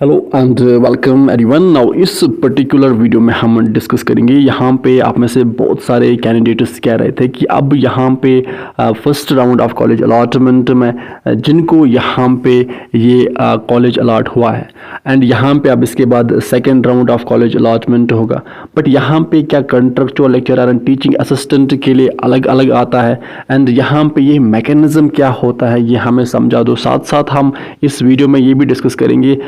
Hello and welcome everyone. Now इस particular video में हम डिस्कस करेंगे। यहाँ पे आप में से बहुत सारे कैंडिडेट्स कह रहे थे कि अब यहाँ पे first round of college allotment में जिनको यहाँ पे ये कॉलेज अलॉट हुआ है एंड यहाँ पे अब इसके बाद second round of college allotment होगा, बट यहाँ पे क्या contractual lecturer and teaching assistant के लिए अलग अलग आता है एंड यहाँ पे ये मैकेनिज्म क्या होता है ये हमें समझा दो। साथ साथ हम इस वीडियो में ये भी डिस्कस करेंगे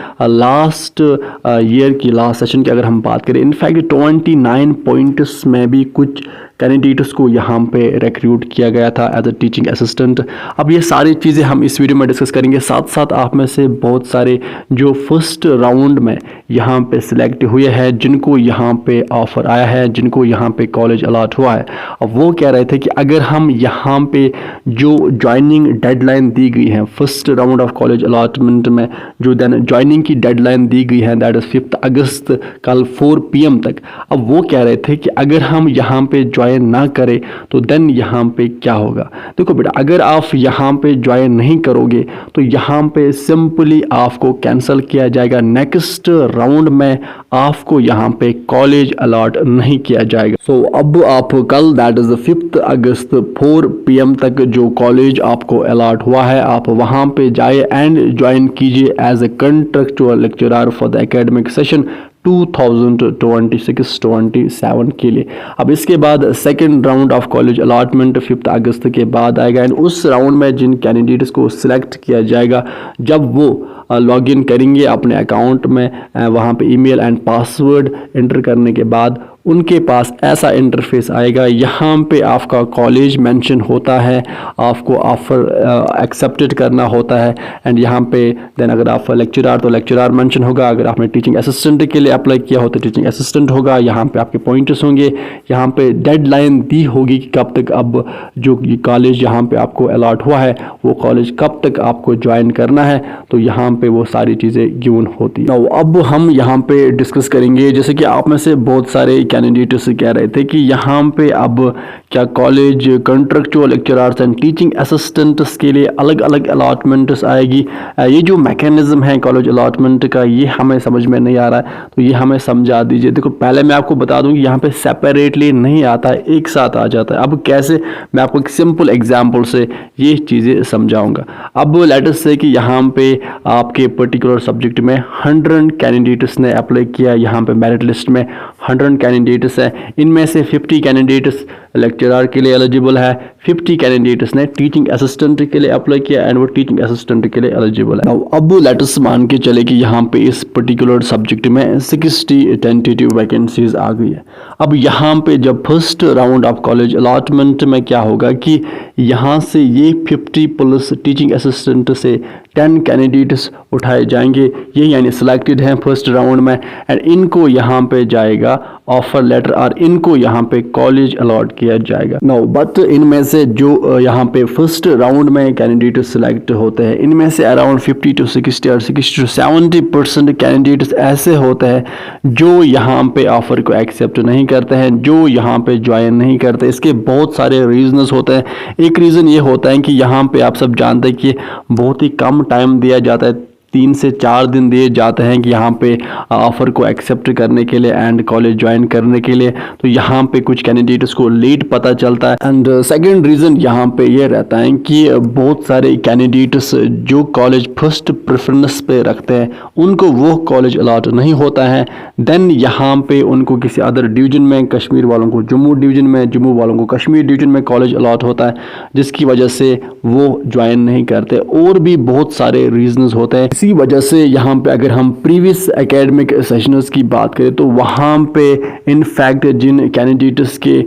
लास्ट ईयर की लास्ट सेशन की अगर हम बात करें, इनफैक्ट 29 पॉइंट्स में भी कुछ कैंडिडेट्स को यहाँ पे रिक्रूट किया गया था एज अ टीचिंग असिस्टेंट। अब ये सारी चीज़ें हम इस वीडियो में डिस्कस करेंगे। साथ साथ आप में से बहुत सारे जो फर्स्ट राउंड में यहाँ पे सिलेक्ट हुए हैं, जिनको यहाँ पे ऑफर आया है, जिनको यहाँ पे कॉलेज अलॉट हुआ है, अब वो कह रहे थे कि अगर हम यहाँ पे जो ज्वाइनिंग डेडलाइन दी गई है first round of college allotment में, जो देन ज्वाइनिंग की डेडलाइन दी गई है दैट इज़ 5 अगस्त कल 4 PM तक, अब वो कह रहे थे कि अगर हम यहाँ पे ज्वाइन ना करें तो देन यहाँ पे क्या होगा। देखो बेटा, अगर आप यहाँ पे ज्वाइन नहीं करोगे तो यहाँ पे सिंपली आपको कैंसिल किया जाएगा। नेक्स्ट राउंड में आपको यहाँ पे कॉलेज अलॉट नहीं किया जाएगा। सो अब आप कल दैट इज 5 अगस्त 4 PM तक जो कॉलेज आपको अलॉट हुआ है आप वहाँ पे जाए एंड ज्वाइन कीजिए as a contractual lecturer for the academic session 2026-27 के लिए। अब इसके बाद second round of college allotment 5 अगस्त के बाद आएगा एंड उस राउंड में जिन कैंडिडेट्स को सिलेक्ट किया जाएगा, जब वो लॉग इन करेंगे अपने अकाउंट में, वहाँ पे ईमेल एंड पासवर्ड एंटर करने के बाद उनके पास ऐसा इंटरफेस आएगा। यहाँ पे आपका कॉलेज मेंशन होता है, आपको ऑफर एक्सेप्टेड करना होता है एंड यहाँ पे देन अगर आप लेक्चरर तो लेक्चरर मेंशन होगा, अगर आपने टीचिंग असिस्टेंट के लिए अप्लाई किया हो तो टीचिंग असिस्टेंट होगा। यहाँ पे आपके पॉइंट्स होंगे, यहाँ पे डेडलाइन दी होगी कि कब तक अब जो कॉलेज यहाँ पे आपको अलॉट हुआ है वो कॉलेज कब तक आपको ज्वाइन करना है, तो यहाँ पे वो सारी चीज़ें गिवन होती है। अब हम यहाँ पे डिस्कस करेंगे, जैसे कि आप में से बहुत सारे कैंडिडेट्स कह रहे थे कि यहाँ पे अब क्या college contractual lecturers and teaching assistants के लिए अलग अलग अलॉटमेंट्स आएगी। ये जो मैकेनिज्म है कॉलेज अलॉटमेंट का ये हमें समझ में नहीं आ रहा है, तो ये हमें समझा दीजिए। देखो पहले मैं आपको बता दूं कि यहाँ पे सेपरेटली नहीं आता है, एक साथ आ जाता है। अब कैसे, मैं आपको एक सिंपल एग्जाम्पल से ये चीज़ें समझाऊंगा। अब लेट अस से कि यहाँ पे आपके पर्टिकुलर सब्जेक्ट में 100 कैंडिडेट्स ने अप्लाई किया, यहाँ पे मेरिट लिस्ट में 100 कैंडिडेट्स है, इनमें से 50 कैंडिडेट्स लेक्चरर के लिए एलिजिबल है, 50 कैंडिडेट्स ने टीचिंग असिस्टेंट के लिए अप्लाई किया एंड वो टीचिंग असिस्टेंट के लिए एलिजिबल है। अब लेट अस मान के चले कि यहाँ पे इस पर्टिकुलर सब्जेक्ट में 60 टेंटेटिव वैकेंसीज आ गई है। अब यहाँ पे जब first round of college allotment में क्या होगा कि यहाँ से ये 50 प्लस टीचिंग असिस्टेंट से 10 कैंडिडेट्स उठाए जाएंगे, ये यानी सिलेक्टेड हैं फर्स्ट राउंड में एंड इनको यहाँ पे जाएगा ऑफर लेटर और इनको यहाँ पे कॉलेज अलॉट किया जाएगा। नो बट इनमें से जो यहाँ पे फर्स्ट राउंड में कैंडिडेट सिलेक्ट होते हैं, इनमें से अराउंड 50 to 60 और 60 to 70% कैंडिडेट्स ऐसे होते हैं जो यहाँ पे ऑफर को एक्सेप्ट नहीं करते हैं, जो यहाँ पे ज्वाइन नहीं करते। इसके बहुत सारे रीजंस होते हैं। एक रीज़न ये होता है कि यहाँ पे आप सब जानते हैं कि बहुत ही कम टाइम दिया जाता है, 3 से 4 दिन दिए जाते हैं कि यहाँ पे ऑफ़र को एक्सेप्ट करने के लिए एंड कॉलेज ज्वाइन करने के लिए, तो यहाँ पे कुछ कैंडिडेट्स को लेट पता चलता है। एंड सेकंड रीज़न यहाँ पे ये रहता है कि बहुत सारे कैंडिडेट्स जो कॉलेज फर्स्ट प्रेफरेंस पे रखते हैं उनको वो कॉलेज अलॉट नहीं होता है, देन यहाँ पे उनको किसी अदर डिवीजन में, कश्मीर वालों को जम्मू डिवीजन में, जम्मू वालों को कश्मीर डिवीजन में कॉलेज अलॉट होता है, जिसकी वजह से वो ज्वाइन नहीं करते। और भी बहुत सारे रीजंस होते हैं। इसी वजह से यहाँ पे अगर हम प्रीवियस एकेडमिक सेशंस की बात करें तो वहाँ पे इनफैक्ट जिन कैंडिडेट्स के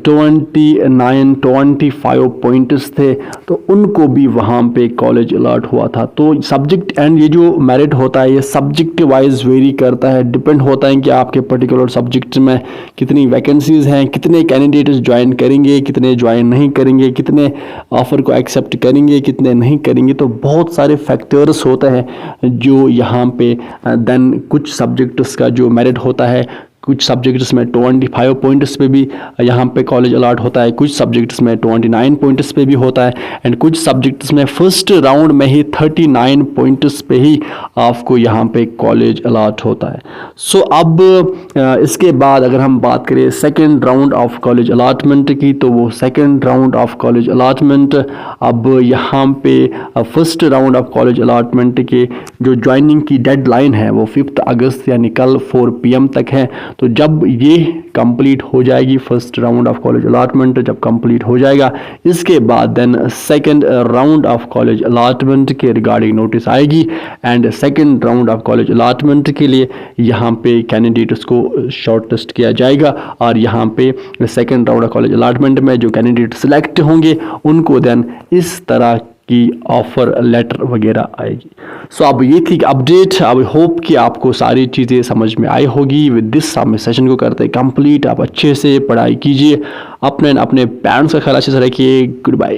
25 पॉइंट्स थे तो उनको भी वहाँ पे कॉलेज अलॉट हुआ था। तो सब्जेक्ट एंड ये जो मेरिट होता है ये सब्जेक्ट वाइज वेरी करता है, डिपेंड होता है कि आपके पर्टिकुलर सब्जेक्ट में कितनी वैकेंसीज हैं, कितने कैंडिडेट्स ज्वाइन करेंगे, कितने ज्वाइन नहीं करेंगे, कितने ऑफर को एक्सेप्ट करेंगे, कितने नहीं करेंगे। तो बहुत सारे फैक्टर्स होते हैं जो यहाँ पे देन कुछ सब्जेक्ट्स का जो मेरिट होता है कुछ सब्जेक्ट्स में 25 पॉइंट्स पे भी यहाँ पे कॉलेज अलाट होता है, कुछ सब्जेक्ट्स में 29 पॉइंट्स पे भी होता है, एंड कुछ सब्जेक्ट्स में फर्स्ट राउंड में ही 39 पॉइंट्स पे ही आपको यहाँ पे कॉलेज अलाट होता है। सो अब इसके बाद अगर हम बात करें second round of college allotment की, तो वो second round of college allotment अब यहाँ पे first round of college allotment के जो ज्वाइनिंग की डेडलाइन है वो 5 अगस्त यानी कल 4 PM तक है। तो जब ये कंप्लीट हो जाएगी, first round of college allotment जब कंप्लीट हो जाएगा, इसके बाद then second round of college allotment के रिगार्डिंग नोटिस आएगी, and second round of college allotment के लिए यहाँ पे कैंडिडेट्स को शॉर्टलिस्ट किया जाएगा, और यहाँ पे second round of college allotment में जो कैंडिडेट सिलेक्ट होंगे उनको देन इस तरह की ऑफर लेटर वगैरह आएगी। सो अब ये थी अपडेट। आई होप कि आपको सारी चीज़ें समझ में आई होगी। विद दिस आप सेशन को करते कंप्लीट। आप अच्छे से पढ़ाई कीजिए, अपने पेरेंट्स का ख्याल अच्छे से रखिए। Good bye.